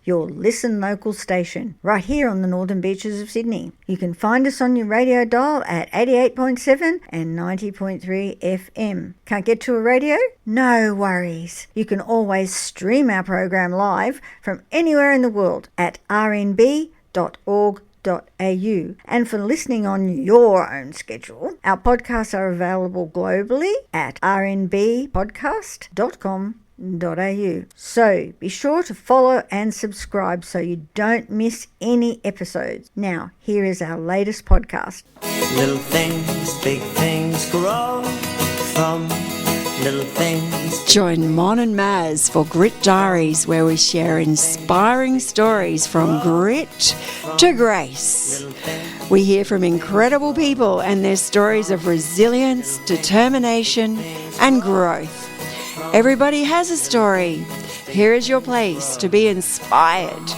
your Listen Local station, right here on the northern beaches of Sydney. You can find us on your radio dial at 88.7 and 90.3 FM. Can't get to a radio? No worries. You can always stream our program live from anywhere in the world at rnb.org.au. And for listening on your own schedule, our podcasts are available globally at rnbpodcast.com.au. So be sure to follow and subscribe so you don't miss any episodes. Now, here is our latest podcast. Little things, big things grow from little things. Join Mon and Mazz for Grit Diaries, where we share inspiring stories from grit to grace. We hear from incredible people and their stories of resilience, determination, and growth. Everybody has a story. Here is your place to be inspired.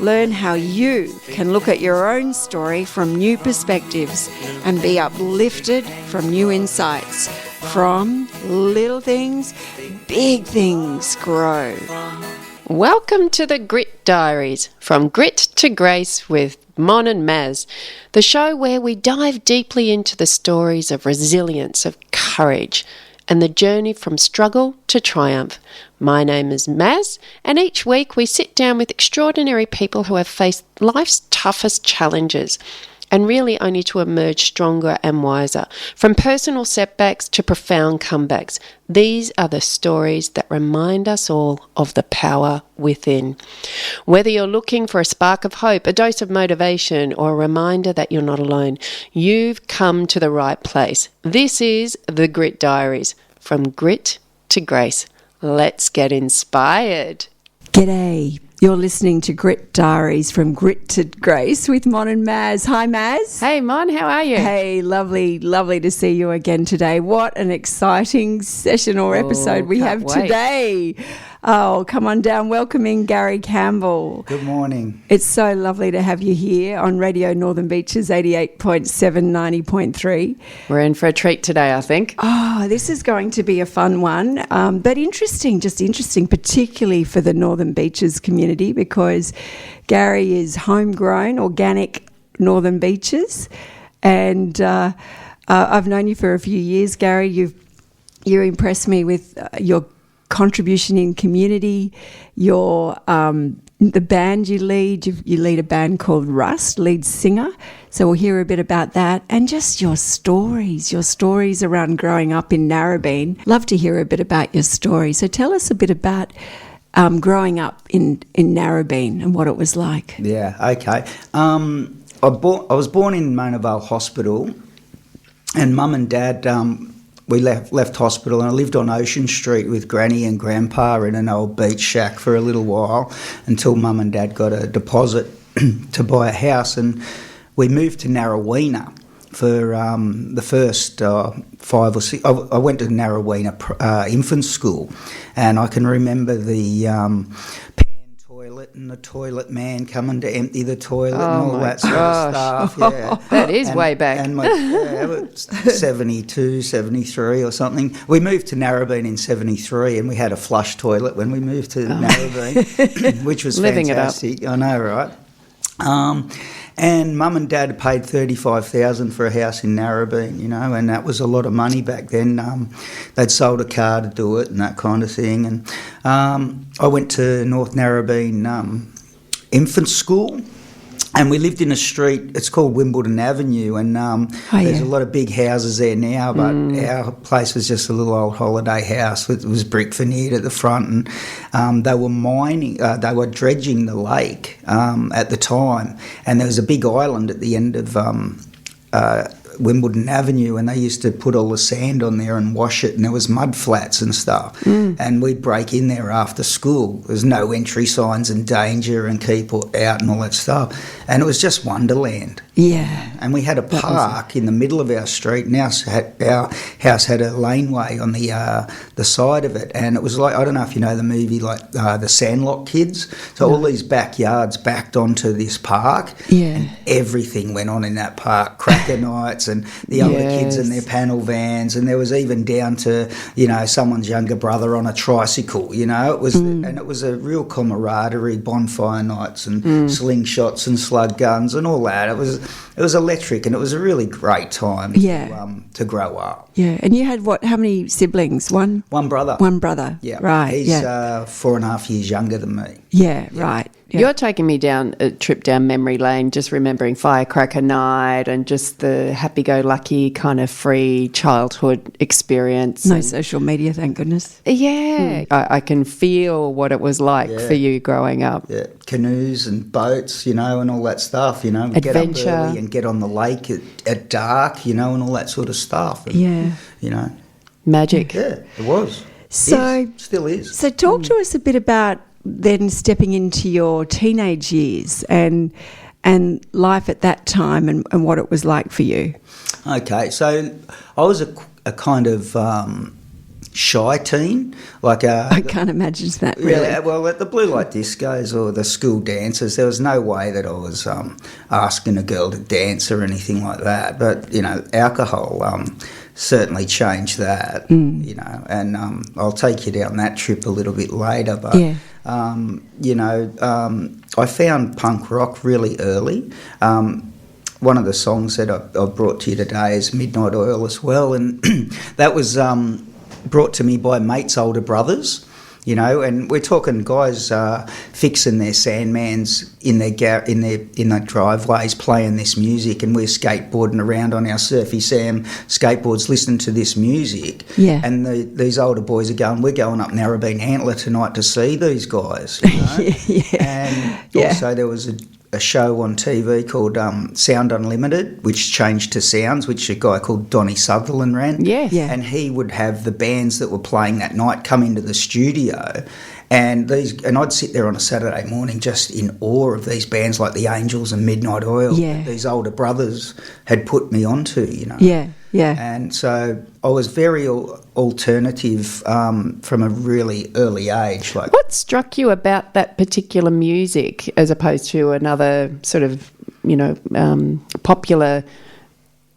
Learn how you can look at your own story from new perspectives and be uplifted from new insights. From little things, big things grow. Welcome to the Grit Diaries, From Grit to Grace with Mon and Mazz, the show where we dive deeply into the stories of resilience, of courage, and the journey from struggle to triumph. My name is Mazz, and each week we sit down with extraordinary people who have faced life's toughest challenges, and really only to emerge stronger and wiser. From personal setbacks to profound comebacks, these are the stories that remind us all of the power within. Whether you're looking for a spark of hope, a dose of motivation, or a reminder that you're not alone, you've come to the right place. This is the Grit Diaries, From Grit to Grace. Let's get inspired. G'day. You're listening to Grit Diaries, From Grit to Grace with Mon and Mazz. Hi, Mazz. Hey, Mon, how are you? Hey, lovely to see you again today. What an exciting session or episode we have today. Oh, come on down. Welcoming Gary Campbell. Good morning. It's so lovely to have you here on Radio Northern Beaches 88.7, 90.3. We're in for a treat today, I think. Oh, this is going to be a fun one, but interesting, particularly for the Northern Beaches community, because Gary is homegrown, organic Northern Beaches, and I've known you for a few years, Gary. You impressed me with your contribution in community, your the band you lead. You lead a band called Rust, lead singer. So we'll hear a bit about that and just your stories around growing up in Narrabeen. Love to hear a bit about your story. So tell us a bit about growing up in Narrabeen and what it was like. Yeah, okay. I was born in Mona Vale Hospital, and Mum and Dad, we left hospital, and I lived on Ocean Street with Granny and Grandpa in an old beach shack for a little while until Mum and Dad got a deposit to buy a house, and we moved to Narraweena for the first 5 or 6. I went to Narraweena infant school, and I can remember the pan toilet and the toilet man coming to empty the toilet and all that sort of stuff. Yeah. That is way back. And it was 72, 73 or something. We moved to Narrabeen in 73, and we had a flush toilet when we moved to Narrabeen, which was Living fantastic. I know, right? And Mum and Dad paid $35,000 for a house in Narrabeen, and that was a lot of money back then. They'd sold a car to do it and that kind of thing. And I went to North Narrabeen infant school, and we lived in a street, it's called Wimbledon Avenue, and there's a lot of big houses there now, but our place was just a little old holiday house. It was brick veneered at the front, and they were dredging the lake at the time, and there was a big island at the end of Wimbledon Avenue, and they used to put all the sand on there and wash it, and there was mud flats and stuff, and we'd break in there after school. There's no entry signs and danger and keep out and all that stuff, and it was just wonderland. Yeah. And we had a park in the middle of our street, and our house had a laneway on the side of it. And it was like, I don't know if you know the movie, like the Sandlot Kids. So all these backyards backed onto this park. Yeah. And everything went on in that park, cracker nights and the older kids in their panel vans. And there was even down to, you know, someone's younger brother on a tricycle, you know. It was, and it was a real camaraderie, bonfire nights and slingshots and slug guns and all that. It was electric, and it was a really great time to grow up. Yeah, and you had how many siblings? One brother. One brother. Yeah, right. He's 4.5 years younger than me. Yeah, right. Yeah. You're taking me down a trip down memory lane, just remembering Firecracker Night and just the happy-go-lucky kind of free childhood experience. No social media, thank goodness. Yeah, I can feel what it was like for you growing up. Yeah, canoes and boats, you know, and all that stuff, you know. Adventure. Get up early and get on the lake at dark, you know, and all that sort of stuff. And, you know. Magic. Yeah, it was. So Still is. So talk to us a bit about then stepping into your teenage years and life at that time and what it was like for you. Okay, so I was a kind of shy teen. I can't imagine that, really. Yeah, well, at the blue light discos or the school dances, there was no way that I was asking a girl to dance or anything like that. But, you know, alcohol certainly changed that, you know, and I'll take you down that trip a little bit later. But, you know, I found punk rock really early. One of the songs that I've brought to you today is Midnight Oil as well, and that was brought to me by mates' older brothers, you know, and we're talking guys fixing their Sandmans in their driveways, playing this music, and we're skateboarding around on our Surfy Sam skateboards, listening to this music. Yeah. And these older boys are going, we're going up Narrabeen Antler tonight to see these guys, you know. And also there was a show on TV called Sound Unlimited, which changed to Sounds, which a guy called Donnie Sutherland ran. Yes. Yeah. And he would have the bands that were playing that night come into the studio, and I'd sit there on a Saturday morning just in awe of these bands like the Angels and Midnight Oil that these older brothers had put me onto, you know. Yeah, yeah. And so I was very alternative from a really early age. Like, what struck you about that particular music as opposed to another sort of, you know, popular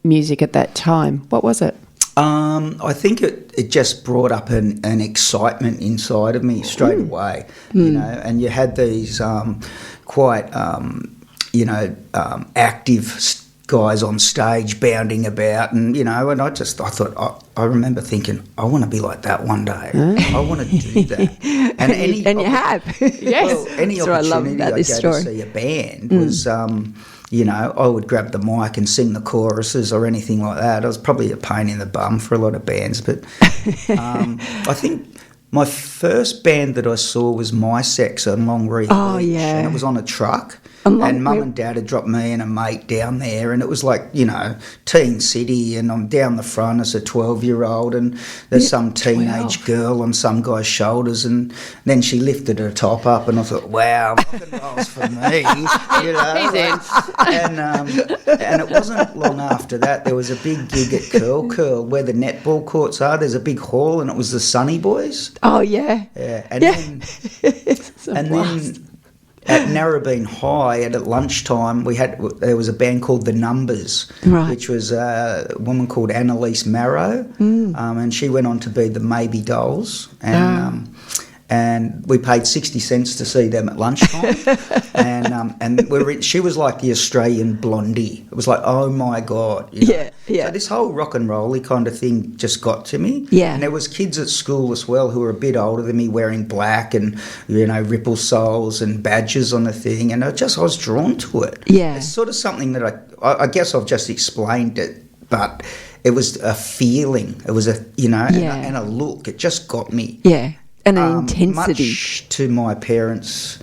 music at that time? What was it? I think it just brought up an excitement inside of me straight away, you know, and you had these quite, you know, active guys on stage bounding about, and, you know, and I thought, I remember thinking, I want to be like that one day. I want to do that. And you have. Yes. Well, any That's what I love opportunity about this I story. go to see a band was... you know, I would grab the mic and sing the choruses or anything like that. I was probably a pain in the bum for a lot of bands, but I think my first band that I saw was My Sex on Longreach Beach, and it was on a truck. And Mum and Dad had dropped me and a mate down there, and it was like, you know, Teen City, and I'm down the front as a 12-year-old, and there's some teenage girl on some guy's shoulders, and then she lifted her top up, and I thought, wow, rock and roll's for me, you know. He's in. And it wasn't long after that, there was a big gig at Curl where the netball courts are. There's a big hall, and it was the Sunny Boys. Oh, yeah. Yeah, and then at Narrabeen High, at lunchtime, there was a band called The Numbers, which was a woman called Annalise Marrow, and she went on to be the Maybe Dolls, and we paid 60 cents to see them at lunchtime, and she was like the Australian Blondie. It was like, oh my God, you know? Yeah. So this whole rock and roll-y kind of thing just got to me. Yeah. And there was kids at school as well who were a bit older than me, wearing black and, you know, ripple soles and badges on the thing, and I was drawn to it. Yeah. It's sort of something that I guess I've just explained it, but it was a feeling. It was a, you know, and a look. It just got me. Yeah. And an intensity. Much to my parents'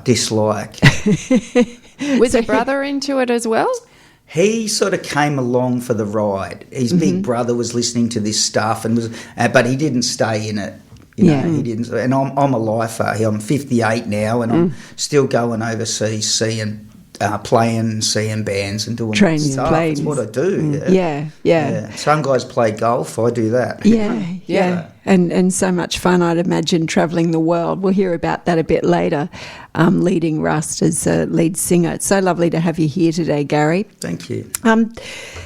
dislike. Was your brother into it as well? He sort of came along for the ride. His big brother was listening to this stuff, and but he didn't stay in it. You know, he didn't. And I'm a lifer. I'm 58 now, and I'm still going overseas seeing playing and seeing bands and doing Training stuff. planes. It's what I do. Yeah. Some guys play golf. I do that. Yeah. And so much fun, I'd imagine, travelling the world. We'll hear about that a bit later, leading Rust as a lead singer. It's so lovely to have you here today, Gary. Thank you.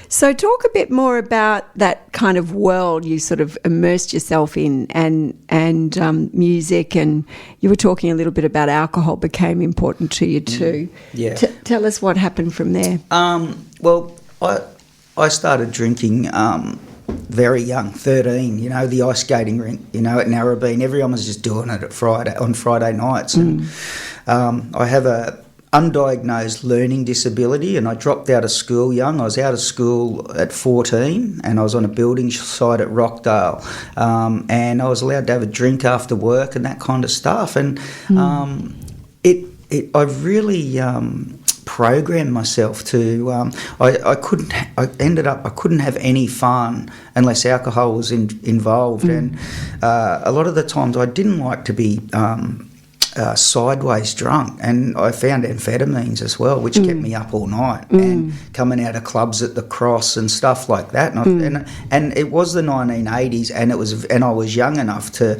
So talk a bit more about that kind of world you sort of immersed yourself in, and music, and you were talking a little bit about alcohol became important to you too. Yeah. Tell us what happened from there. Well, I started drinking very young, 13, the ice skating rink, at Narrabeen. Everyone was just doing it on Friday nights. And I have a undiagnosed learning disability, and I dropped out of school young. I was out of school at 14, and I was on a building site at Rockdale, and I was allowed to have a drink after work and that kind of stuff. And I really programmed myself to. I couldn't have any fun unless alcohol was involved, and a lot of the times I didn't like to be sideways drunk, and I found amphetamines as well, which kept me up all night, and coming out of clubs at the Cross and stuff like that. And it was the 1980s, and I was young enough to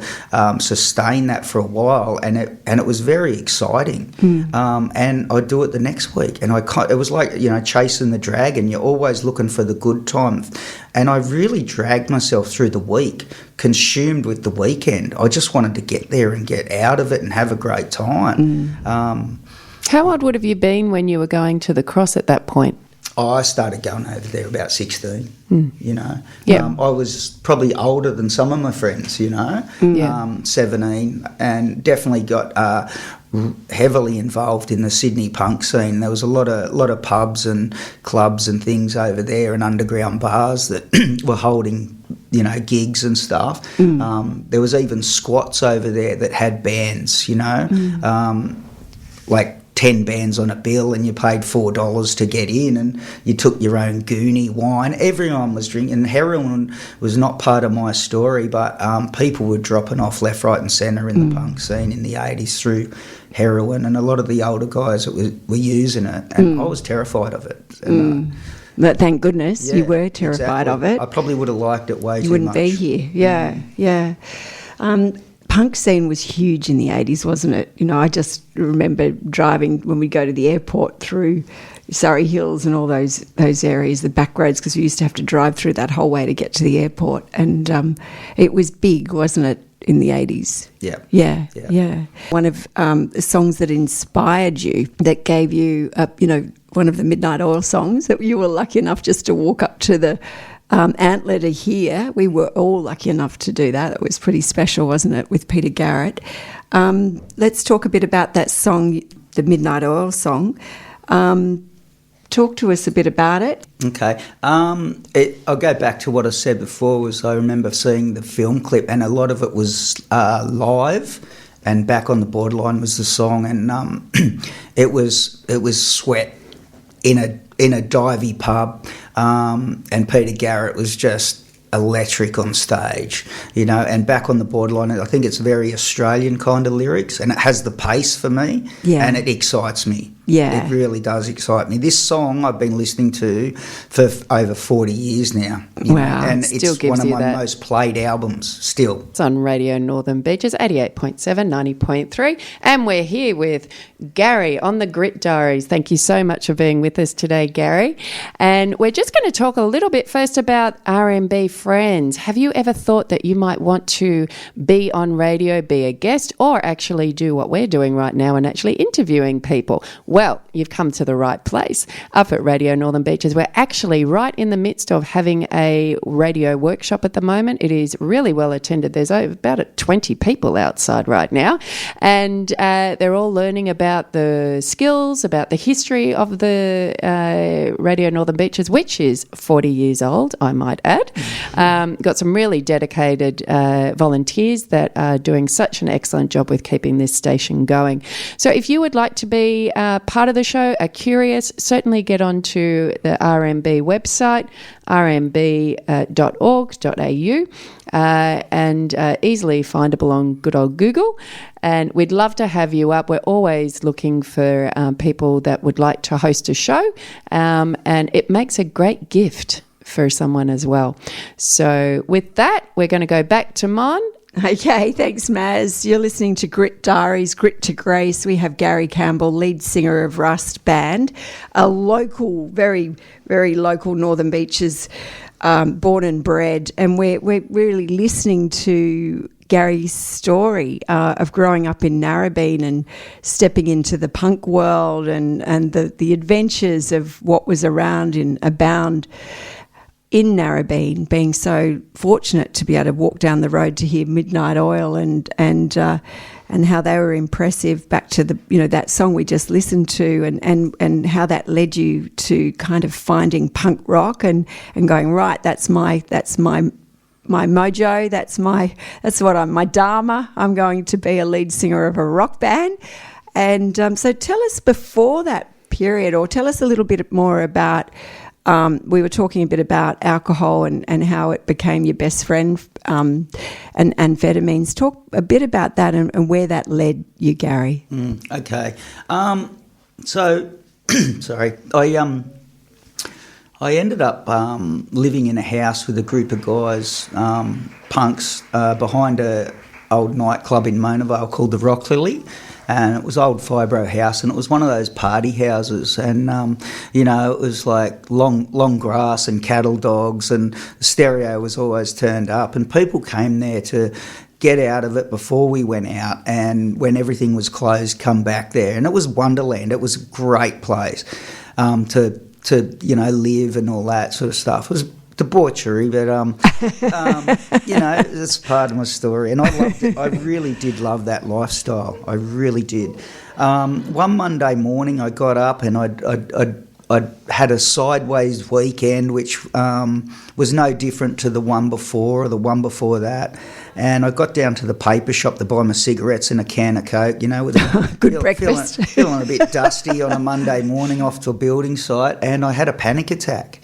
sustain that for a while, and it was very exciting. And I'd do it the next week, and it was like chasing the dragon. You're always looking for the good times, and I really dragged myself through the week, consumed with the weekend. I just wanted to get there and get out of it and have a great time. How old would have you been when you were going to the Cross at that point? I started going over there about 16, Yeah. I was probably older than some of my friends, 17, and definitely got heavily involved in the Sydney punk scene. There was a lot of pubs and clubs and things over there, and underground bars that were holding gigs and stuff. There was even squats over there that had bands, like 10 bands on a bill, and you paid $4 to get in, and you took your own Goonie wine. Everyone was drinking. Heroin was not part of my story, but people were dropping off left, right and centre in the punk scene in the 80s through heroin, and a lot of the older guys were using it, and I was terrified of it. And, but thank goodness you were terrified of it. I probably would have liked it way too much. You wouldn't be here. Yeah. Punk scene was huge in the 80s, wasn't it? I just remember driving when we go to the airport through Surrey Hills and all those areas, the back roads, because we used to have to drive through that whole way to get to the airport. And it was big, wasn't it, in the 80s? Yeah. One of the songs that inspired you, that gave you, one of the Midnight Oil songs that you were lucky enough just to walk up to the Antler to hear. We were all lucky enough to do that. It was pretty special, wasn't it, with Peter Garrett? Let's talk a bit about that song, the Midnight Oil song. Talk to us a bit about it. Okay. I'll go back to what I said before. Was I remember seeing the film clip, and a lot of it was live, and Back on the Borderline was the song, and it was Sweat in a divey pub, and Peter Garrett was just electric on stage, and Back on the Borderline, I think it's very Australian kind of lyrics, and it has the pace for me, and it excites me. It really does excite me. This song I've been listening to for over 40 years now. Wow. And still it's gives one of you my that. most played albums still. It's on Radio Northern Beaches, 88.7, 90.3. And we're here with Gary on the Grit Diaries. Thank you so much for being with us today, Gary. And we're just going to talk a little bit first about RNB Friends. Have you ever thought that you might want to be on radio, be a guest, or actually do what we're doing right now and actually interviewing people? Well, you've come to the right place. Up at Radio Northern Beaches, we're actually right in the midst of having a radio workshop at the moment. It is really well attended. There's about 20 people outside right now, and they're all learning about the skills, about the history of the Radio Northern Beaches, which is 40 years old, I might add. Got some really dedicated volunteers that are doing such an excellent job with keeping this station going. So if you would like to be part of the show, are curious, certainly get onto the RNB website, rnb.org.au, and easily findable on good old Google. And we'd love to have you up. We're always looking for people that would like to host a show, and it makes a great gift for someone as well. So with that, we're going to go back to Mon. Okay, thanks, Mazz. You're listening to Grit Diaries, Grit to Grace. We have Gary Campbell, lead singer of Rust Band, a local, very, very local Northern Beaches, born and bred. And we're really listening to Gary's story of growing up in Narrabeen and stepping into the punk world and the adventures of what was around and abound in Narrabeen, being so fortunate to be able to walk down the road to hear Midnight Oil and how they were impressive, back to the that song we just listened to, and how that led you to kind of finding punk rock and going, right, that's my mojo, that's what I'm, my dharma. I'm going to be a lead singer of a rock band. And so tell us before that period, or tell us a little bit more about. We were talking a bit about alcohol and how it became your best friend, and amphetamines. Talk a bit about that and where that led you, Gary. Okay. So, sorry. I ended up living in a house with a group of guys, punks, behind a old nightclub in Monavale called the Rock Lily. And it was old Fibro House, and it was one of those party houses. And, it was like long grass and cattle dogs, and the stereo was always turned up. And people came there to get out of it before we went out, and when everything was closed, come back there. And it was Wonderland. It was a great place to live and all that sort of stuff. It was debauchery, but it's part of my story, and I loved it. I really did love that lifestyle. I really did. One Monday morning, I got up and I'd had a sideways weekend, which was no different to the one before or the one before that. And I got down to the paper shop to buy my cigarettes and a can of Coke, with good breakfast. Feeling a bit dusty on a Monday morning off to a building site, and I had a panic attack.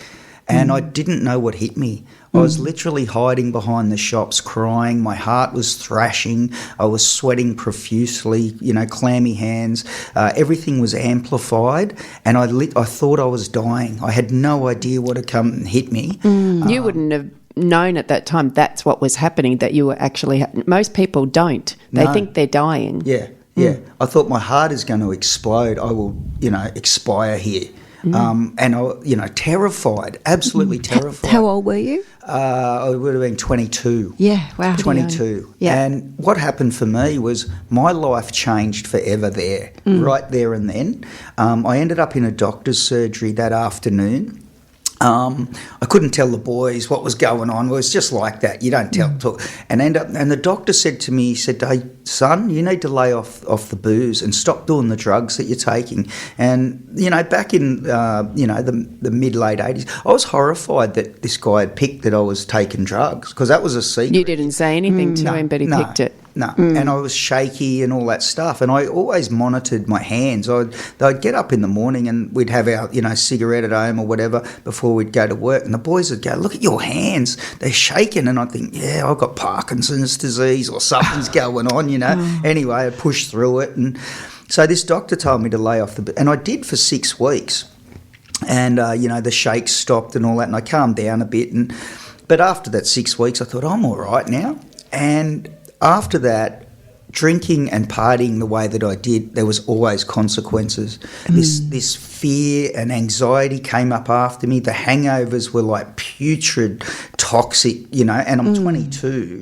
And I didn't know what hit me. I was literally hiding behind the shops crying. My heart was thrashing. I was sweating profusely, clammy hands. Everything was amplified, and I thought I was dying. I had no idea what had come and hit me. You wouldn't have known at that time that's what was happening, that you were actually... Most people don't. They think they're dying. Yeah. I thought my heart is going to explode. I will, expire here. And I, terrified, absolutely terrified. How old were you? I would have been 22. Yeah, wow. 22. Yeah. And what happened for me was my life changed forever there, right there and then. I ended up in a doctor's surgery that afternoon. I couldn't tell the boys what was going on. It was just like that. You don't talk. And the doctor said to me, he said, "Hey, son, you need to lay off the booze and stop doing the drugs that you're taking." And, back in, the mid-late 80s, I was horrified that this guy had picked that I was taking drugs, because that was a secret. You didn't say anything to him, but he picked it. No, and I was shaky and all that stuff, and I always monitored my hands. I'd get up in the morning and we'd have our, cigarette at home or whatever before we'd go to work, and the boys would go, "Look at your hands, they're shaking," and I'd think, yeah, I've got Parkinson's disease or something's going on, Anyway, I pushed through it, and so this doctor told me to lay off and I did for 6 weeks, and, the shakes stopped and all that, and I calmed down a bit, but after that 6 weeks, I thought, I'm all right now, and after that, drinking and partying the way that I did, there was always consequences. This fear and anxiety came up after me. The hangovers were like putrid, toxic, and I'm 22.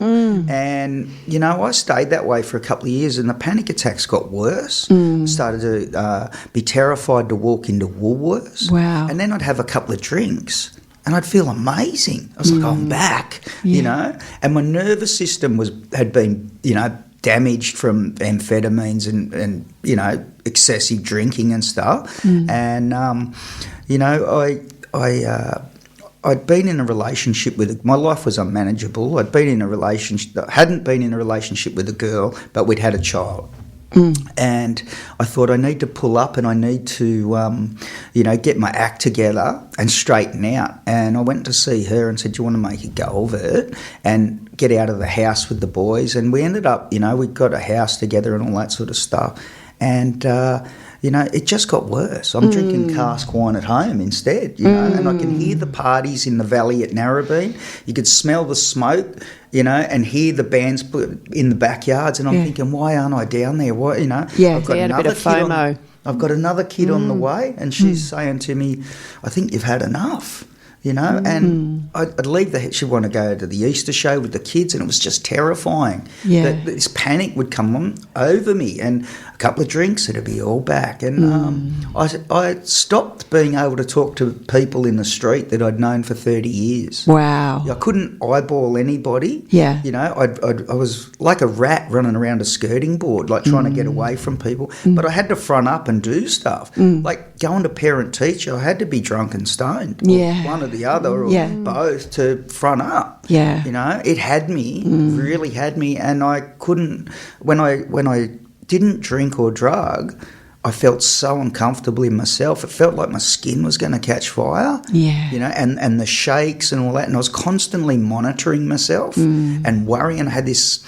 And, I stayed that way for a couple of years, and the panic attacks got worse. Started to be terrified to walk into Woolworths. Wow. And then I'd have a couple of drinks, and I'd feel amazing. I was like, I'm back, And my nervous system had been, damaged from amphetamines and excessive drinking and stuff. And, I'd been in a relationship with my life was unmanageable. I'd been in a relationship, hadn't been in a relationship with a girl, but we'd had a child. And I thought I need to pull up and I need to, get my act together and straighten out. And I went to see her and said, do you want to make a go of it and get out of the house with the boys? And we ended up, we got a house together and all that sort of stuff. And, it just got worse. I'm drinking cask wine at home instead, and I can hear the parties in the valley at Narrabeen. You could smell the smoke, and hear the bands in the backyards. And I'm thinking, why aren't I down there? Why, Yeah, I've got had a bit of FOMO. I've got another kid on the way, and she's saying to me, I think you've had enough. And I'd leave she'd want to go to the Easter show with the kids, and it was just terrifying. Yeah. That this panic would come over me, and a couple of drinks, it'd be all back. And I stopped being able to talk to people in the street that I'd known for 30 years. Wow. I couldn't eyeball anybody. Yeah. I was like a rat running around a skirting board, like trying to get away from people. But I had to front up and do stuff. Like going to parent-teacher, I had to be drunk and stoned. Yeah. One or the other or both to front up. Yeah. It had me, really had me, and I couldn't, when I didn't drink or drug, I felt so uncomfortable in myself. It felt like my skin was going to catch fire. Yeah. And the shakes and all that, and I was constantly monitoring myself and worrying. I had this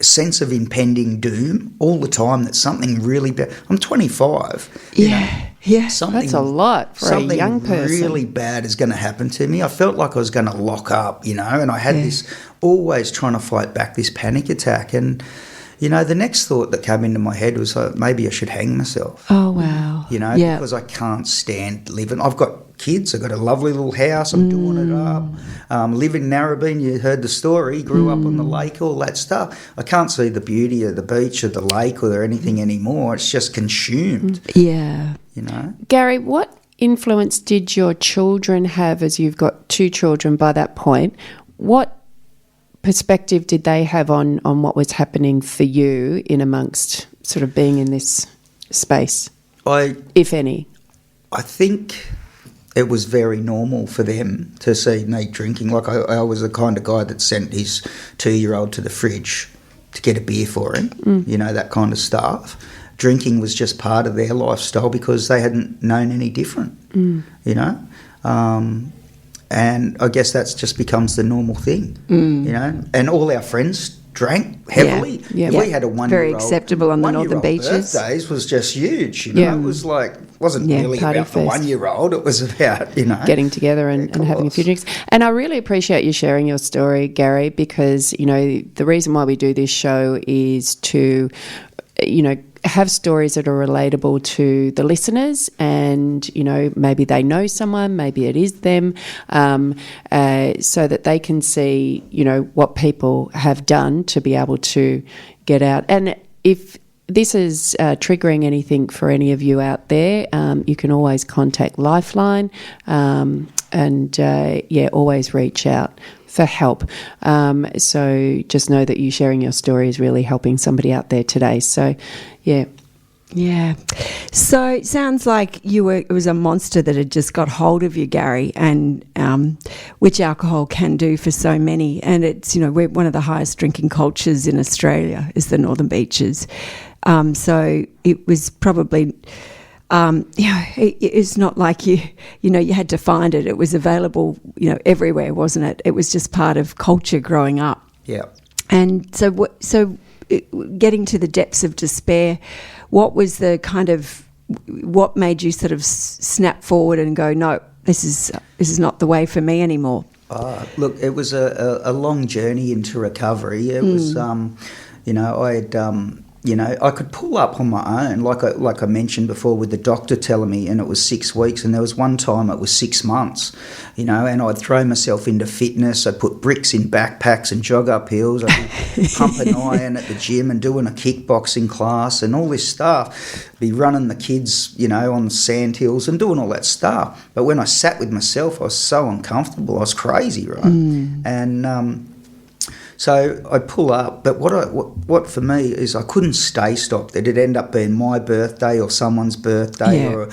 sense of impending doom all the time that something really bad. I'm 25. Yeah. That's a lot for a young person. Something really bad is going to happen to me. I felt like I was going to lock up, and I had this always trying to fight back this panic attack. And, the next thought that came into my head was maybe I should hang myself. Oh, wow. Because I can't stand living. I've got kids. I've got a lovely little house. I'm doing it up. Live in Narrabeen. You heard the story. Grew up on the lake, all that stuff. I can't see the beauty of the beach or the lake or anything anymore. It's just consumed. Yeah. Gary, what influence did your children have, as you've got 2 children by that point? What perspective did they have on what was happening for you in amongst sort of being in this space, if any? I think it was very normal for them to see me drinking. Like I was the kind of guy that sent his 2-year-old to the fridge to get a beer for him, that kind of stuff. Drinking was just part of their lifestyle because they hadn't known any different, and I guess that just becomes the normal thing, and all our friends drank heavily. Yeah. We had a 1-year-old. Very acceptable on the northern beaches. Birthdays was just huge, It was wasn't really about the 1-year-old. It was about, getting together and having a few drinks. And I really appreciate you sharing your story, Gary, because, the reason why we do this show is to, have stories that are relatable to the listeners, and maybe they know someone, maybe it is them, so that they can see what people have done to be able to get out. And if this is triggering anything for any of you out there, you can always contact Lifeline, and always reach out for help. So just know that you sharing your story is really helping somebody out there today. So, yeah. Yeah. So it sounds like it was a monster that had just got hold of you, Gary, and which alcohol can do for so many. And it's, we're one of the highest drinking cultures in Australia is the Northern Beaches. So it was probably... it's not like you had to find it. It was available, everywhere, wasn't it? It was just part of culture growing up. Yeah. And so getting to the depths of despair, what was the what made you sort of snap forward and go, no, this is not the way for me anymore? Look, it was a long journey into recovery. It was, I had... I could pull up on my own, like I mentioned before, with the doctor telling me, and it was 6 weeks, and there was one time it was 6 months, and I'd throw myself into fitness. I'd put bricks in backpacks and jog up hills. I'd be pumping iron at the gym and doing a kickboxing class and all this stuff. Be running the kids, on sand hills and doing all that stuff. But when I sat with myself, I was so uncomfortable. I was crazy, right? And So I'd pull up, but what for me is I couldn't stay stopped. It'd end up being my birthday or someone's birthday or,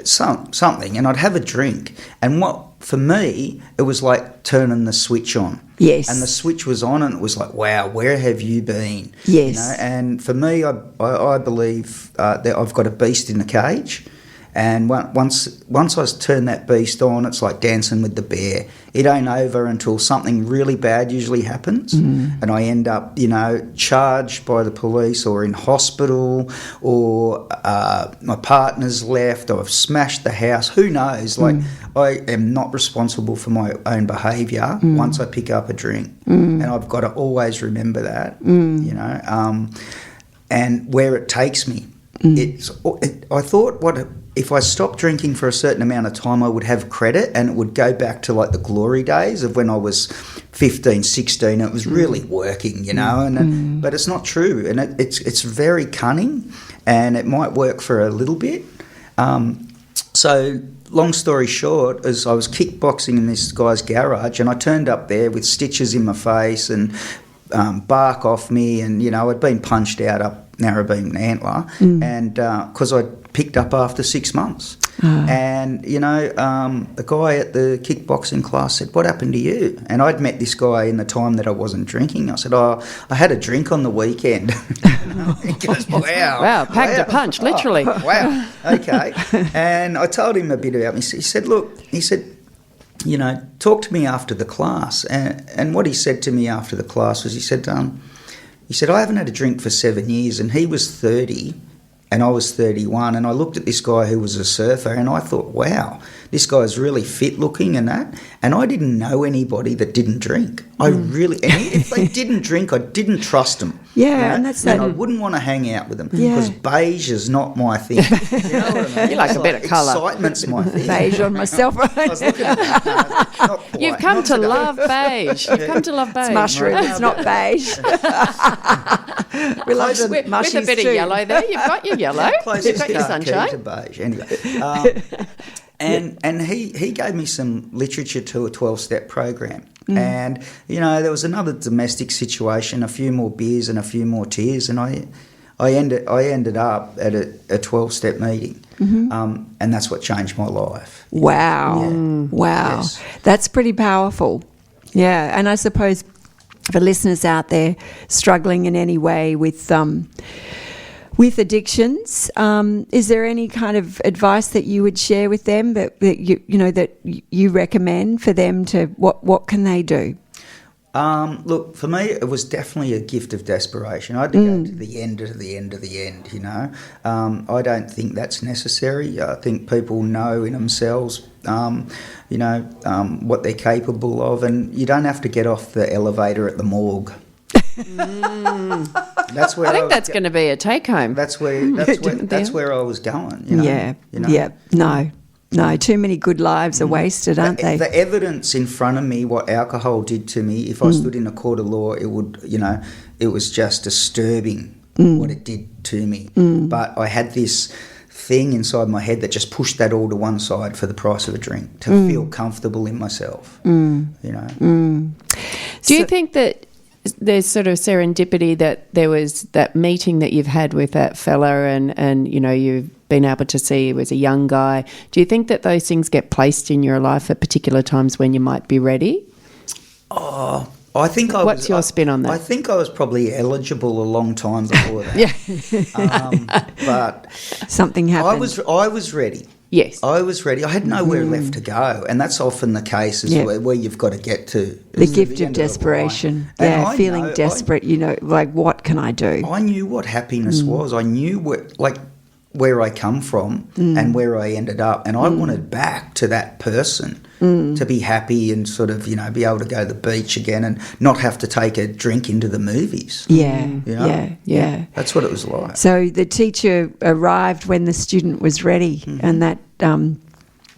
something, and I'd have a drink. And for me, it was like turning the switch on. Yes. And the switch was on, and it was like, wow, where have you been? Yes. And for me, I believe that I've got a beast in the cage. And once I turn that beast on, it's like dancing with the bear. It ain't over until something really bad usually happens, and I end up, charged by the police or in hospital, or my partner's left, or I've smashed the house. Who knows? Like, I am not responsible for my own behaviour once I pick up a drink, and I've got to always remember that, and where it takes me. I thought if I stopped drinking for a certain amount of time, I would have credit, and it would go back to like the glory days of when I was 15, 16. It was really working, but it's not true, and it's very cunning, and it might work for a little bit. So long story short is I was kickboxing in this guy's garage, and I turned up there with stitches in my face and bark off me, and I'd been punched out up Narrabeen Antler, and because I'd picked up after 6 months. And, the guy at the kickboxing class said, "What happened to you?" And I'd met this guy in the time that I wasn't drinking. I said, "Oh, I had a drink on the weekend." He goes, "Wow. Wow, packed a punch, literally. Wow, okay." And I told him a bit about me. He said, "Talk to me after the class." And what he said to me after the class was, he said, "I haven't had a drink for 7 years," and he was 30 and I was 31, and I looked at this guy who was a surfer, and I thought, wow, this guy's really fit looking and that, and I didn't know anybody that didn't drink. And if they didn't drink, I didn't trust them. Yeah, and that's that. And I wouldn't want to hang out with them because beige is not my thing. You know what I mean? You like a bit of colour. Excitement's my thing. Beige on myself. I was looking at that. Not quite. You've come to love beige. You've come to love beige. It's mushroom. It's not beige. We love the with mushies a bit too. of yellow there. You've got your yellow. You've Closest got your car key sunshine. to beige. Anyway, and he gave me some literature to a 12-step program. And, there was another domestic situation, a few more beers and a few more tears, and I ended up at a 12-step meeting, and that's what changed my life. Wow. Yeah. Wow. Yes. That's pretty powerful. Yeah, and I suppose for listeners out there struggling in any way with addictions, is there any kind of advice that you would share with them that you recommend for them to what can they do? Look, for me, it was definitely a gift of desperation. I had to go to the end of the end of the end, I don't think that's necessary. I think people know in themselves, what they're capable of, and you don't have to get off the elevator at the morgue. That's where I think that's going to be a take home. That's where I was going. Yeah. No, too many good lives are wasted, aren't they? The evidence in front of me, what alcohol did to me, if I stood in a court of law, it would, it was just disturbing what it did to me. But I had this thing inside my head that just pushed that all to one side for the price of a drink, to feel comfortable in myself, Do you think that there's sort of serendipity that there was that meeting that you've had with that fella and you've been able to see he was a young guy? Do you think that those things get placed in your life at particular times when you might be ready? Oh, I think I What's your spin on that? I think I was probably eligible a long time before that. But something happened. I was ready. Yes. I was ready. I had nowhere left to go, and that's often the case where you've got to get to. The gift of desperation. Feeling desperate, like, what can I do? I knew what happiness was. I knew where I come from and where I ended up, and I wanted back to that person to be happy and sort of, be able to go to the beach again and not have to take a drink into the movies. Yeah. That's what it was like. So the teacher arrived when the student was ready, and that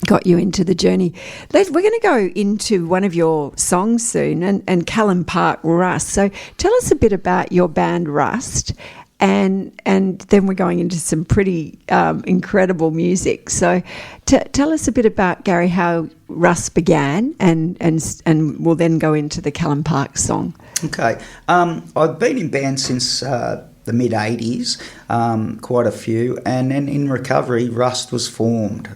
got you into the journey. We're going to go into one of your songs soon, and Callum Park, Rust. So tell us a bit about your band Rust and then we're going into some pretty incredible music. So tell us a bit about, Gary, how Rust began, and we'll then go into the Callum Park song. Okay. I've been in bands since the mid-'80s, quite a few, and then in recovery, Rust was formed.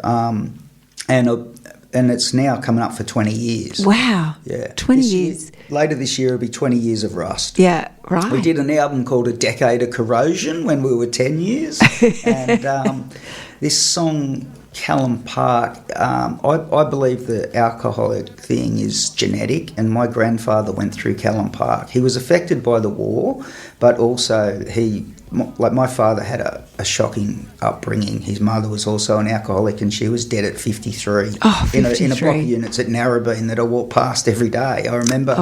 And it's now coming up for 20 years. Wow. Yeah. 20 years. Later this year, it'll be 20 years of Rust. Yeah, right. We did an album called A Decade of Corrosion when we were 10 years. And this song, Callum Park, I believe the alcoholic thing is genetic, and my grandfather went through Callum Park. He was affected by the war, but also my father had a shocking upbringing. His mother was also an alcoholic, and she was dead at 53. Oh, 53. In a block of units at Narrabeen that I walked past every day. I remember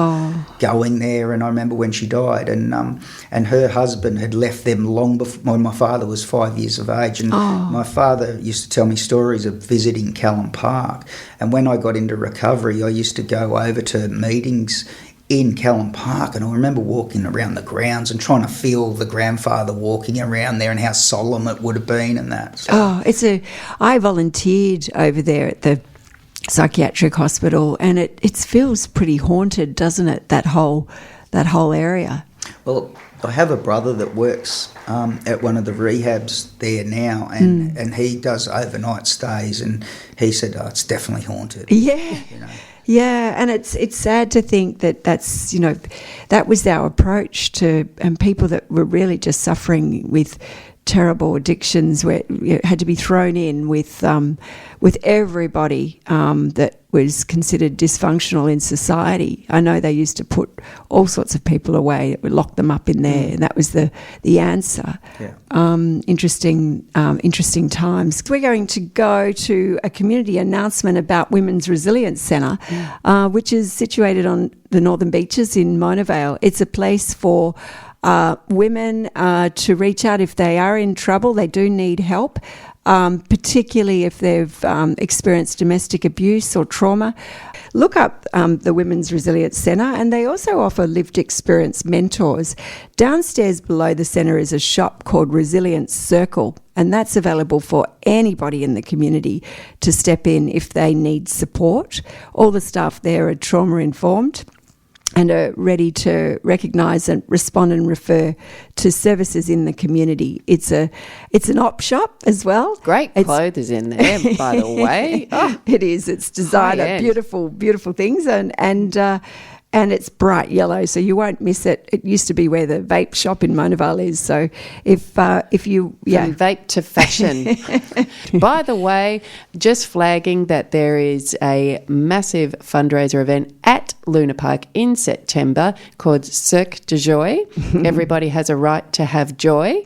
going there, and I remember when she died, and her husband had left them long before when my father was 5 years of age. And my father used to tell me stories of visiting Callum Park. And when I got into recovery, I used to go over to meetings in Callum Park, and I remember walking around the grounds and trying to feel the grandfather walking around there and how solemn it would have been and that. So. I volunteered over there at the psychiatric hospital, and it feels pretty haunted, doesn't it? That whole area. Well, I have a brother that works at one of the rehabs there now, and he does overnight stays, and he said, it's definitely haunted. Yeah. You know. Yeah, and it's sad to think that's that was our approach to, and people that were really just suffering with terrible addictions, where you had to be thrown in with everybody that was considered dysfunctional in society. I know they used to put all sorts of people away, lock them up in there, and that was the answer. Yeah. Interesting times. We're going to go to a community announcement about Women's Resilience Centre, which is situated on the Northern Beaches in Mona Vale. It's a place for women to reach out if they are in trouble. They do need help, particularly if they've experienced domestic abuse or trauma. Look up the Women's Resilience Centre, and they also offer lived experience mentors. Downstairs below the centre is a shop called Resilience Circle, and that's available for anybody in the community to step in if they need support. All the staff there are trauma-informed and are ready to recognise and respond and refer to services in the community. It's an op shop as well. Great clothes in there, by the way. Oh, it is. It's designer, beautiful, beautiful things, and it's bright yellow, so you won't miss it. It used to be where the vape shop in Mona Vale is. So if you From vape to fashion. By the way, just flagging that there is a massive fundraiser event at Luna Park in September called Cirque de Joy. Everybody has a right to have joy,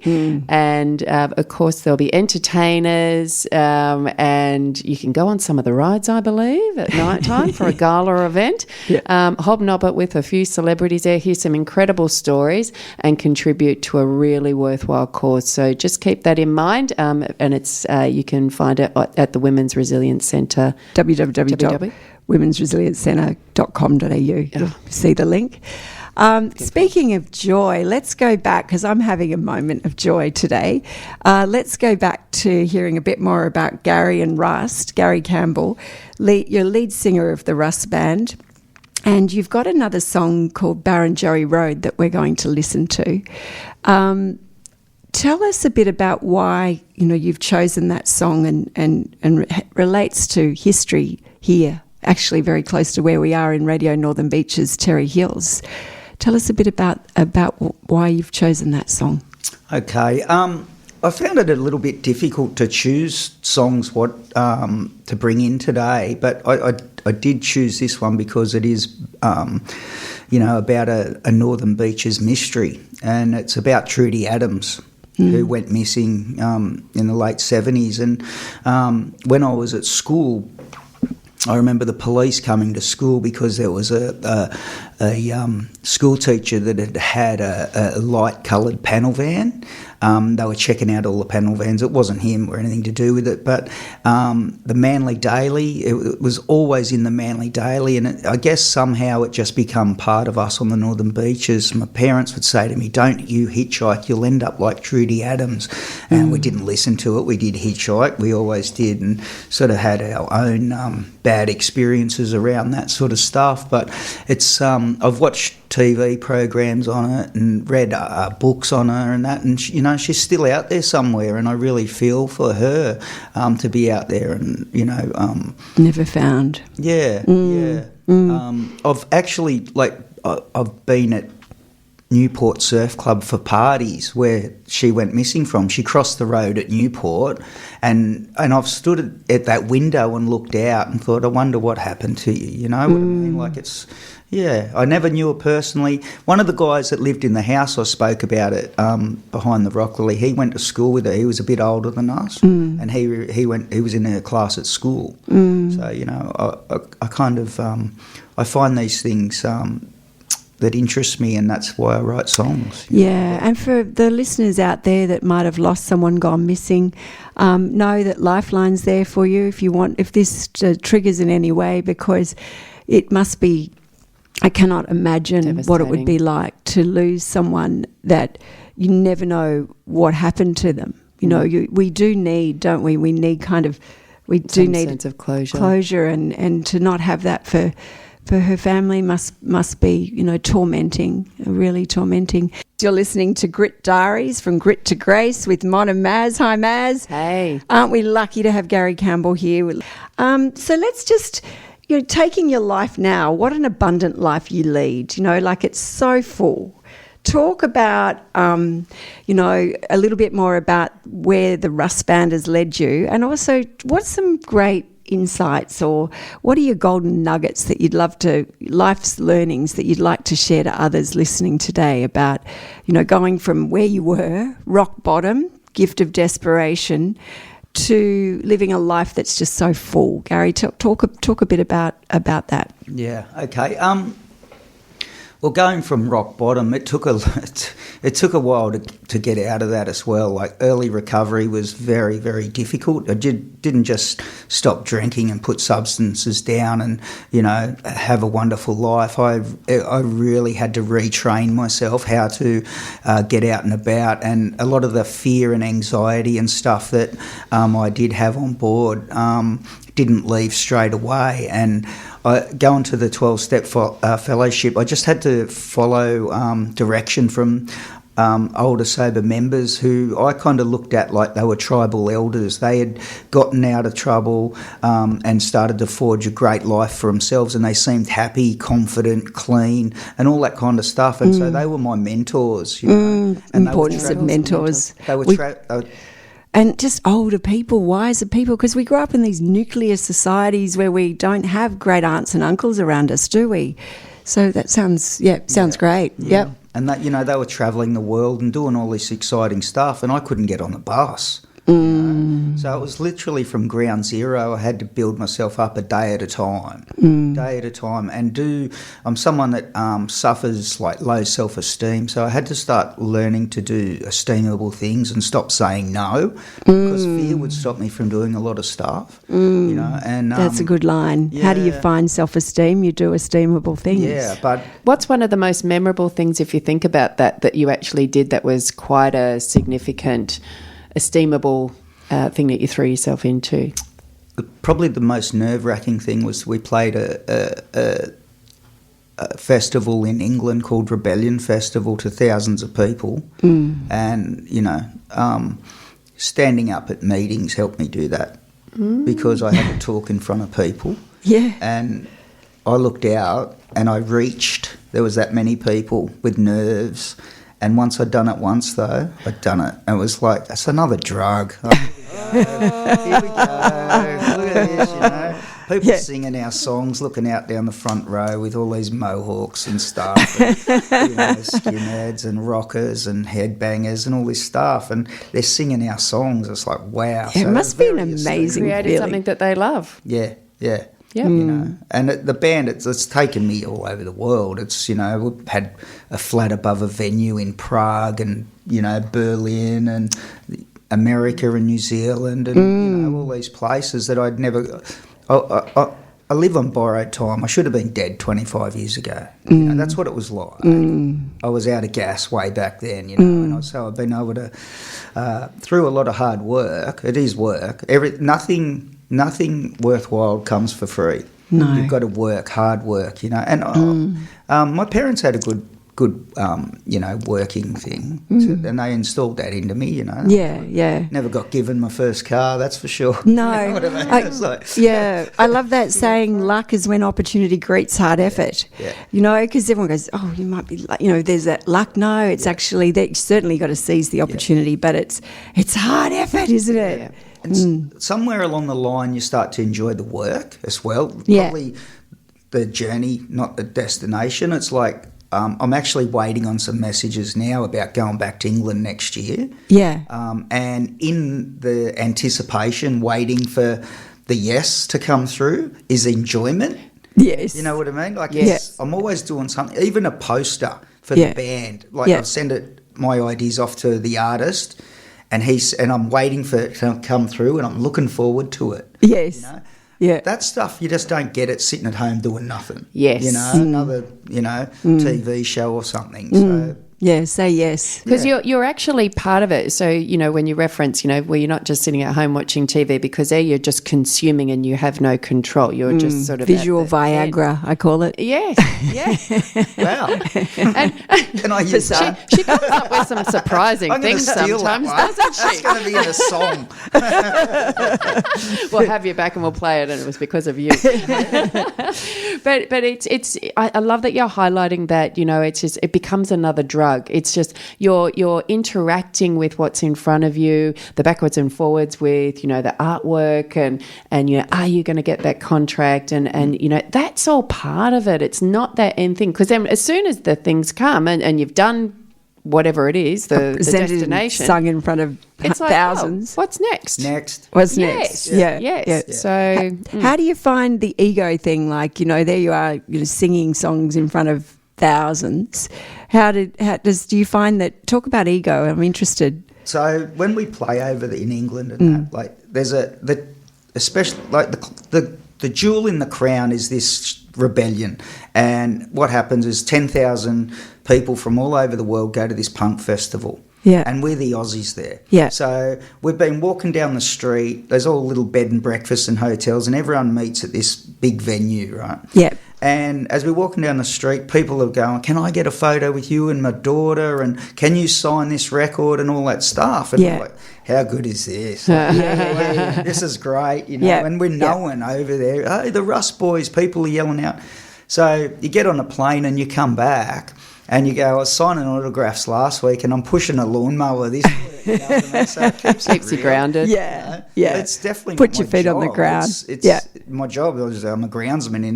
and of course there'll be entertainers, and you can go on some of the rides, I believe, at night time for a gala event. Hobnob it with a few celebrities there, hear some incredible stories, and contribute to a really worthwhile cause. So just keep that in mind, and it's you can find it at the Women's Resilience Centre. www.womensresiliencecentre.com.au. You'll see the link. Speaking of joy, let's go back, because I'm having a moment of joy today. Let's go back to hearing a bit more about Gary and Rust. Gary Campbell, your lead singer of the Rust band. And you've got another song called Barrenjoey Road that we're going to listen to. Tell us a bit about why you've chosen that song and relates to history here, actually very close to where we are in Radio Northern Beaches, Terry Hills. Tell us a bit about why you've chosen that song. Okay. I found it a little bit difficult to choose songs to bring in today, but I did choose this one because it is, about a Northern Beaches mystery, and it's about Trudy Adams, who went missing in the late 70s. And when I was at school, I remember the police coming to school because there was a school teacher that had a light-coloured panel van they were checking out all the panel vans. It wasn't him or anything to do with it, but the Manly Daily, it was always in the Manly Daily, and I guess somehow it just become part of us on the Northern Beaches. My parents would say to me, "Don't you hitchhike, you'll end up like Trudy Adams." And we didn't listen to it. We did hitchhike, we always did, and sort of had our own bad experiences around that sort of stuff. But it's I've watched TV programs on it and read books on her and that, and she's still out there somewhere, and I really feel for her to be out there and never found. Yeah. I've actually I've been at Newport Surf Club for parties where she went missing from. She crossed the road at Newport, and I've stood at that window and looked out and thought, I wonder what happened to you. You know what I mean? Like it's. Yeah, I never knew her personally. One of the guys that lived in the house I spoke about it behind the Rock Lily, he went to school with her. He was a bit older than us, and he was in her class at school. So I kind of I find these things that interest me, and that's why I write songs. Yeah, and for the listeners out there that might have lost someone, gone missing, know that Lifeline's there for you if this triggers in any way, because it must be. I cannot imagine what it would be like to lose someone that you never know what happened to them. We do need, don't we? We need we do need sense of closure, and to not have that for her family must be, tormenting, really tormenting. You're listening to Grit Diaries, from Grit to Grace, with Mon and Mazz. Hi, Mazz. Hey. Aren't we lucky to have Gary Campbell here? So let's just... taking your life now, what an abundant life you lead, it's so full. Talk about, a little bit more about where the Rust Band has led you, and also what's some great insights, or what are your golden nuggets that you'd love to, life's learnings that you'd like to share to others listening today about, going from where you were, rock bottom, gift of desperation, to living a life that's just so full. Gary, talk a bit about that. Yeah. Okay. Well, going from rock bottom, it took a while to get out of that as well. Like, early recovery was very, very difficult. I didn't just stop drinking and put substances down and have a wonderful life. I really had to retrain myself how to get out and about, and a lot of the fear and anxiety and stuff that I did have on board didn't leave straight away. And going to the 12-step fellowship, I just had to follow direction from older sober members who I kind of looked at like they were tribal elders. They had gotten out of trouble and started to forge a great life for themselves, and they seemed happy, confident, clean, and all that kind of stuff. And so they were my mentors. And importance of mentors. They were and just older people, wiser people, because we grew up in these nuclear societies where we don't have great aunts and uncles around us, do we? So that sounds great. Yeah. Yep. And that, they were travelling the world and doing all this exciting stuff, and I couldn't get on the bus. So it was literally from ground zero. I had to build myself up a day at a time, and I'm someone that suffers like low self-esteem, so I had to start learning to do esteemable things and stop saying no, because fear would stop me from doing a lot of stuff, and that's a good line. Yeah. How do you find self-esteem? You do esteemable things. Yeah, but what's one of the most memorable things, if you think about that you actually did that was quite a significant, esteemable thing that you threw yourself into? Probably the most nerve-wracking thing was we played a festival in England called Rebellion Festival to thousands of people, and standing up at meetings helped me do that because I had to talk in front of people. Yeah. And I looked out and I reached. There was that many people with nerves. And once I'd done it once, though, I'd done it. And it was like, that's another drug. Oh, here we go. Look at this, People singing our songs, looking out down the front row with all these mohawks and stuff. And, skinheads and rockers and headbangers and all this stuff. And they're singing our songs. It's like, wow. It must be an amazing created feeling. Something that they love. Yeah. Yeah. You know, and the band, it's taken me all over the world. It's, you know, we've had a flat above a venue in Prague and, you know, Berlin and America and New Zealand and, you know, all these places that I'd never... I live on borrowed time. I should have been dead 25 years ago. You know, that's what it was like. I was out of gas way back then, you know, and so I've been able to, through a lot of hard work, it is work, nothing worthwhile comes for free. No. You've got to work, hard work, you know. And my parents had a good you know, working thing, and they installed that into me, you know. Yeah. Never got given my first car, that's for sure. No. You know what I mean? It's like, I love that saying, luck is when opportunity greets hard effort. Yeah. You know, because everyone goes, oh, you might be, you know, there's that luck. No, it's actually, that you certainly got to seize the opportunity, but it's hard effort, isn't it? Yeah. And somewhere along the line you start to enjoy the work as well. Yeah. Probably the journey, not the destination. It's like I'm actually waiting on some messages now about going back to England next year. Yeah. And in the anticipation, waiting for the yes to come through is enjoyment. Yes. You know what I mean? Like, Yes. I'm always doing something, even a poster for the band. Like, I send my ideas off to the artist, and I'm waiting for it to come through, and I'm looking forward to it. Yes. You know? Yeah. That stuff, you just don't get it sitting at home doing nothing. Yes. You know, another, you know, TV show or something. So Yeah, say yes. Because you're actually part of it. So, you know, when you reference, you know, where you're not just sitting at home watching TV, because there you're just consuming and you have no control. You're just sort of visual Viagra, I call it. Yes, yeah. Wow. And Can I use that? she comes up with some surprising I'm gonna things steal sometimes, that one. doesn't That's she? going to be in a song. We'll have you back and we'll play it, and it was because of you. But it's I love that you're highlighting that, you know, it's just, it becomes another drug. It's just you're interacting with what's in front of you, the backwards and forwards with, you know, the artwork and you know, are you going to get that contract, and you know, that's all part of it. It's not that end thing, because then as soon as the things come and you've done whatever it is, the destination, sung in front of it's like, thousands. oh, what's next? What's Yes. next? Yeah. Yes. Yeah. So How do you find the ego thing? Like, you know, there you are, you know, singing songs in front of thousands. Do you find that? Talk about ego. I'm interested. So when we play over in England and that, like, there's especially like the jewel in the crown is this rebellion, and what happens is 10,000 people from all over the world go to this punk festival. Yeah. And we're the Aussies there. Yeah. So we've been walking down the street. There's all little bed and breakfasts and hotels, and everyone meets at this big venue, right? Yeah. And as we're walking down the street, people are going, can I get a photo with you and my daughter? And can you sign this record and all that stuff? And Yeah. we're like, how good is this? This is great, you know. Yeah. And we're known over there. Hey, the Rust Boys, people are yelling out. So you get on a plane and you come back and you go, I was signing autographs last week and I'm pushing a lawnmower this week. You know what I mean? So it keeps you grounded. Yeah. you know? Yeah. It's definitely Put not your my feet on the job. ground. It's my job. I'm a groundsman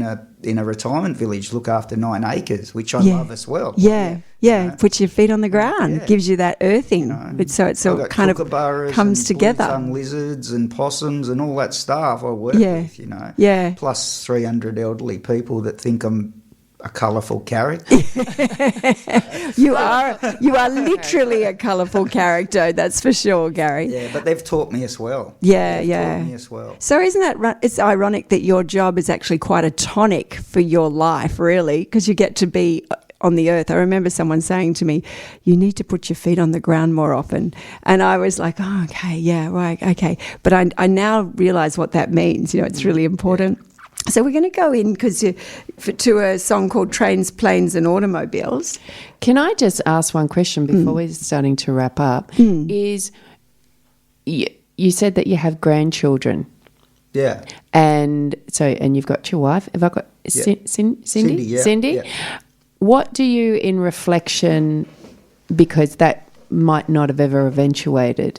in a retirement village, look after 9 acres, which I love as well. Yeah. You know? Put your feet on the ground. Yeah. Gives you that earthing. So it's all I've got kind of kookaburras comes and together. blue-tongued lizards and possums and all that stuff I work Yeah. with, you know. Yeah. Plus 300 elderly people that think I'm a colourful character. You are literally a colourful character, that's for sure, Gary. Yeah, but they've taught me as well. Yeah, They've yeah. taught me as well. So isn't that it's ironic that your job is actually quite a tonic for your life, really, because you get to be on the earth. I remember someone saying to me, you need to put your feet on the ground more often. And I was like, oh, okay, yeah, right, okay. But I now realise what that means. You know, it's really important. So we're going to go in to a song called Trains, Planes and Automobiles. Can I just ask one question before we're starting to wrap up? Is you said that you have grandchildren. Yeah. And you've got your wife. Have I got Cindy? Yeah. Cindy? Yeah. What do you, in reflection, because that might not have ever eventuated,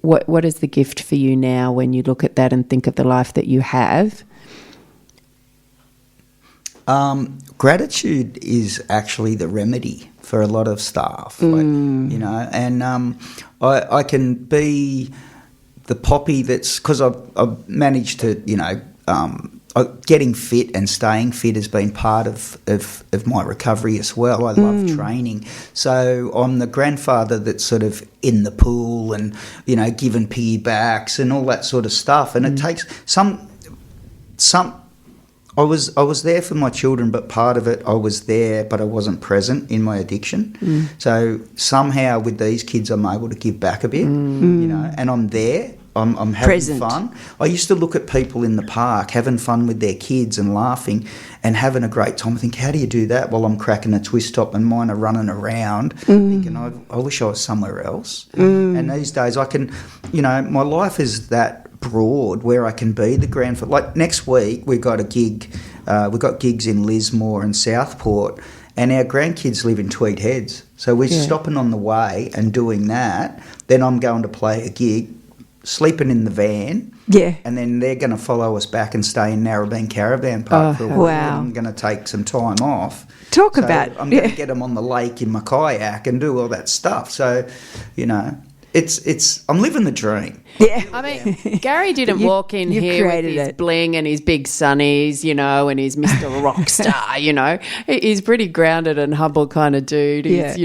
what is the gift for you now when you look at that and think of the life that you have? Gratitude is actually the remedy for a lot of stuff, like, you know, and I can be the poppy that's, because I've managed to, you know, getting fit and staying fit has been part of my recovery as well. I love training. So I'm the grandfather that's sort of in the pool and, giving piggybacks and all that sort of stuff. And it takes some I was there for my children, but part of it I was there, but I wasn't present in my addiction. So somehow with these kids I'm able to give back a bit, and I'm there. I'm having Present. fun. I used to look at people in the park having fun with their kids and laughing and having a great time. I think, how do you do that? Well, I'm cracking a twist top and mine are running around thinking, I wish I was somewhere else. And these days I can, my life is that broad where I can be the grandfather. Like next week we've got a gig. We've got gigs in Lismore and Southport, and our grandkids live in Tweed Heads. So we're stopping on the way and doing that. Then I'm going to play a gig, sleeping in the van, and then they're going to follow us back and stay in Narrabeen Caravan Park for a while. Wow. I'm going to take some time off. I'm going to get them on the lake in my kayak and do all that stuff. So, it's I'm living the dream. Yeah. I mean, Gary didn't walk in here with his bling and his big sunnies, and his Mr. Rockstar, He's pretty grounded and humble kind of dude. He's,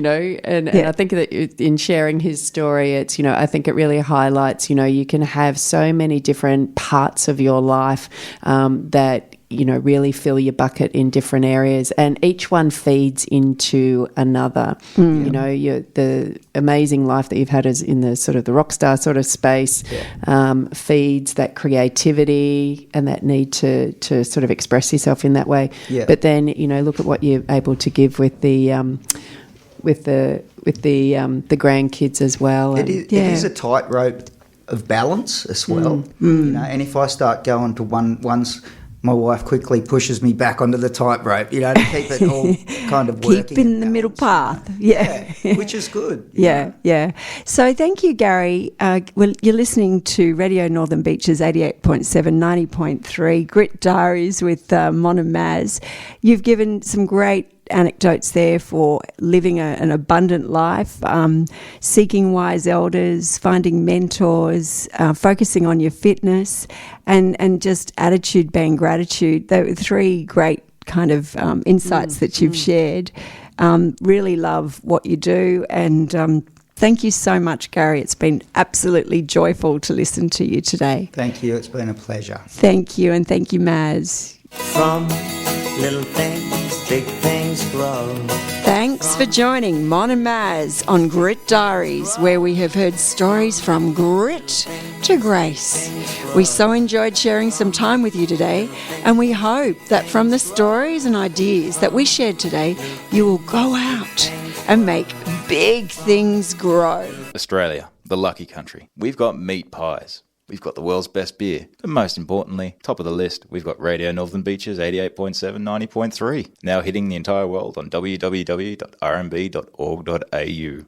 and I think that in sharing his story, it's, I think it really highlights, you can have so many different parts of your life that, really fill your bucket in different areas, and each one feeds into another. The amazing life that you've had is in the sort of the rock star sort of space, feeds that creativity and that need to sort of express yourself in that way. Yeah. But then, look at what you're able to give with the grandkids as well. It is a tightrope of balance as well. And if I start going to one's, my wife quickly pushes me back onto the tightrope, to keep it all kind of working. Keep in the middle path. Yeah. Which is good. Yeah. So thank you, Gary. You're listening to Radio Northern Beaches 88.7, 90.3, Grit Diaries with Mon and Mazz. You've given some great anecdotes there for living an abundant life, seeking wise elders, finding mentors, focusing on your fitness, and just attitude being gratitude. They were three great kind of insights that you've shared. Really love what you do, and thank you so much, Gary. It's been absolutely joyful to listen to you today. Thank you. It's been a pleasure. Thank you, and thank you, Mazz. From little things, big things grow. Thanks for joining Mon and Mazz on Grit Diaries, where we have heard stories from grit to grace. We so enjoyed sharing some time with you today, and we hope that from the stories and ideas that we shared today, you will go out and make big things grow. Australia, the lucky country. We've got meat pies. We've got the world's best beer. But most importantly, top of the list, we've got Radio Northern Beaches 88.7, 90.3. Now hitting the entire world on www.rnb.org.au.